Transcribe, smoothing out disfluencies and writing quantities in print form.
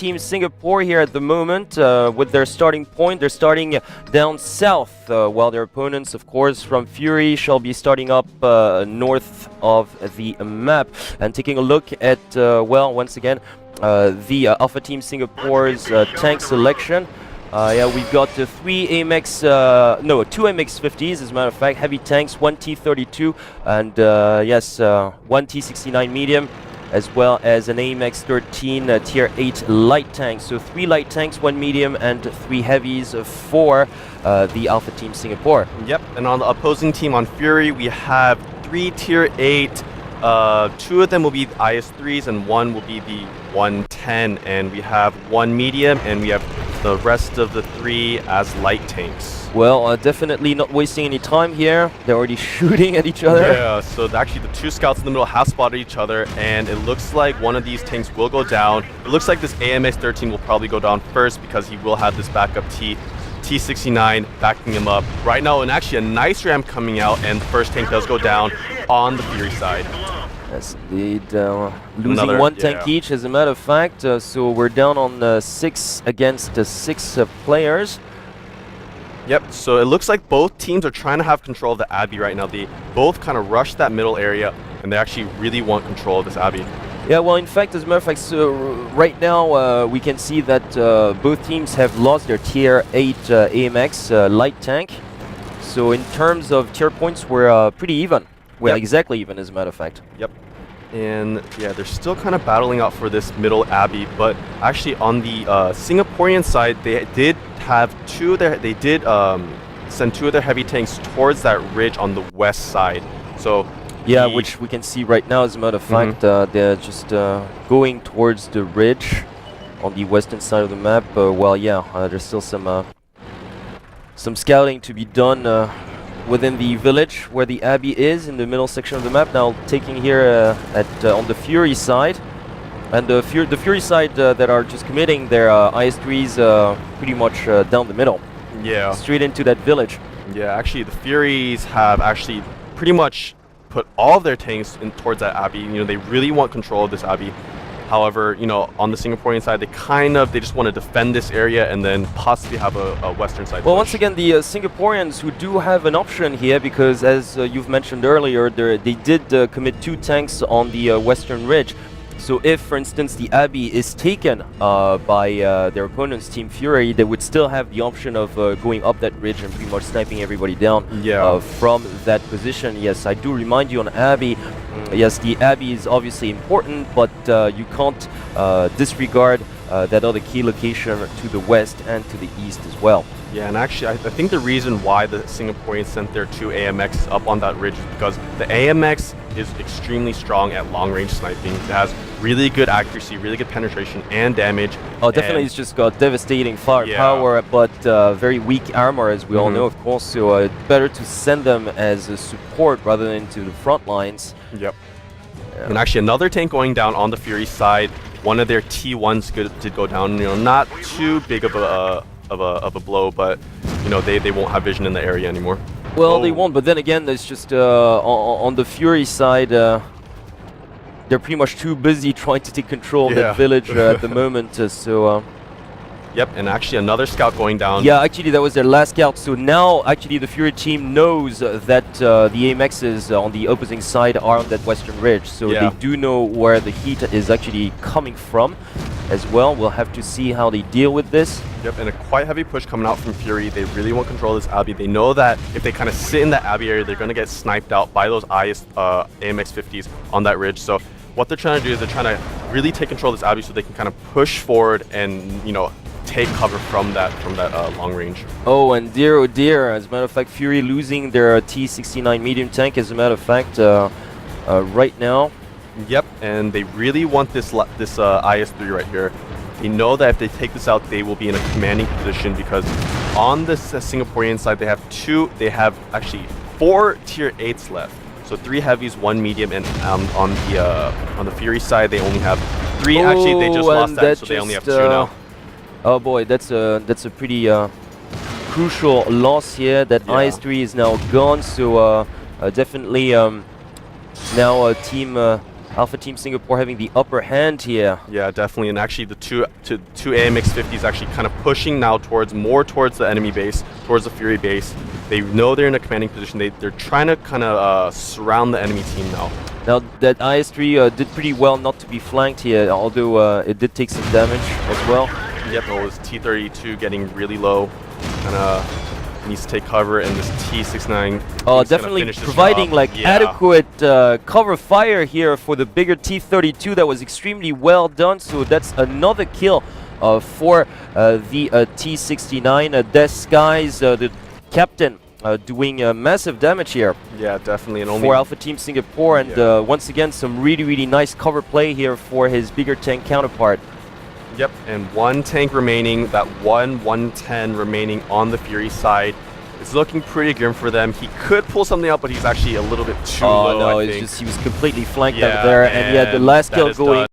Team Singapore here at the moment with their starting point. They're starting down south, while their opponents, of course, from Fury shall be starting up north of the map. And taking a look at, well, once again, the Alpha Team Singapore's tank selection. Yeah, we've got two MX-50s, as a matter of fact, heavy tanks, one T32, and yes, one T69 medium, as well as an AMX-13 Tier 8 light tank. So 3 light tanks, 1 medium, and 3 heavies for the Alpha Team Singapore. Yep, and on the opposing team on Fury, we have 3 Tier 8. 2 of them will be the IS-3s and 1 will be the 110, and we have 1 medium and we have the rest of the 3 as light tanks. Well, definitely not wasting any time here. They're already shooting at each other. Yeah, so actually the 2 scouts in the middle have spotted each other, and it looks like one of these tanks will go down. It looks like this AMX-13 will probably go down first because he will have this backup T69 backing him up right now, and actually a nice ramp coming out, and the first tank does go down on the Fury side. Yes, indeed. Losing one tank each, as a matter of fact. So we're down on 6 against 6 players. Yep, so it looks like both teams are trying to have control of the Abbey right now. They both kind of rush that middle area, and they actually really want control of this Abbey. Yeah, well, in fact, as a matter of fact, so right now we can see that both teams have lost their Tier 8 AMX light tank. So in terms of tier points, we're pretty even. We're exactly even, as a matter of fact. Yep. And yeah, they're still kind of battling out for this middle Abbey, but actually on the Singaporean side, they did have send 2 of their heavy tanks towards that ridge on the west side. So yeah, which we can see right now, as a matter of fact. They're just going towards the ridge on the western side of the map. Well, yeah, there's still some scouting to be done within the village where the Abbey is, in the middle section of the map. Now taking here on the Fury side, and the Fury side that are just committing their IS-3s pretty much down the middle. Yeah. Straight into that village. Yeah, actually the Furies have actually pretty much put all of their tanks in towards that Abbey. You know, they really want control of this Abbey. However, you know, on the Singaporean side, they just want to defend this area and then possibly have a western side. Well, push. once again, the Singaporeans who do have an option here, because as you've mentioned earlier, they did commit 2 tanks on the western ridge. So if, for instance, the Abbey is taken by their opponent's Team Fury, they would still have the option of going up that ridge and pretty much sniping everybody down from that position. Yes, I do remind you on Abbey, yes, the Abbey is obviously important, but you can't disregard that other key location to the west and to the east as well. Yeah, and actually, I think the reason why the Singaporeans sent their 2 AMX up on that ridge is because the AMX is extremely strong at long-range sniping. It has really good accuracy, really good penetration and damage. Oh, definitely, it's just got devastating firepower, but very weak armor, as we all know, of course. So better to send them as a support rather than to the front lines. Yep. Yeah. And actually, another tank going down on the Fury side. One of their T1s did go down. You know, not too big of a blow, but you know, they won't have vision in the area anymore. Well, they won't, but then again, there's just on the Fury side, they're pretty much too busy trying to take control of that village at the moment. Yep, and actually another scout going down. Yeah, actually that was their last scout. So now actually the Fury team knows that the AMXs on the opposing side are on that western ridge. So they do know where the heat is actually coming from as well. We'll have to see how they deal with this. Yep, and a quite heavy push coming out from Fury. They really want control of this Abbey. They know that if they kind of sit in that Abbey area, they're going to get sniped out by those AMX-50s on that ridge. So what they're trying to do is they're trying to really take control of this Abbey so they can kind of push forward and, you know, take cover from that long range. Oh, and dear, oh dear, as a matter of fact, Fury losing their T69 medium tank, as a matter of fact, right now. Yep, and they really want this IS-3 right here. They know that if they take this out, they will be in a commanding position, because on the Singaporean side, they have actually 4 Tier 8s left. So 3 heavies, 1 medium, and on the Fury side, they only have 3. Actually, they just lost that, so they only have 2 now. Oh boy, that's a pretty crucial loss here. That IS-3 is now gone, so definitely now Team Alpha Team Singapore having the upper hand here. Yeah, definitely. And actually, the two AMX-50s actually kind of pushing now more towards the enemy base, towards the Fury base. They know they're in a commanding position. They're trying to kind of surround the enemy team now. Now that IS-3 did pretty well not to be flanked here, although it did take some damage as well. Yep, it was T32 getting really low. Kind of needs to take cover, and this T69. Definitely providing like adequate cover fire here for the bigger T32. That was extremely well done. So that's another kill for the T69. Des Skies, the captain, doing massive damage here. Yeah, definitely. And for Alpha Team Singapore, and once again some really nice cover play here for his bigger tank counterpart. Yep, and one tank remaining, that 110 remaining on the Fury side. It's looking pretty grim for them. He could pull something out, but he's actually a little bit too low, no, I it's think. just he was completely flanked over there, and he had the last kill going.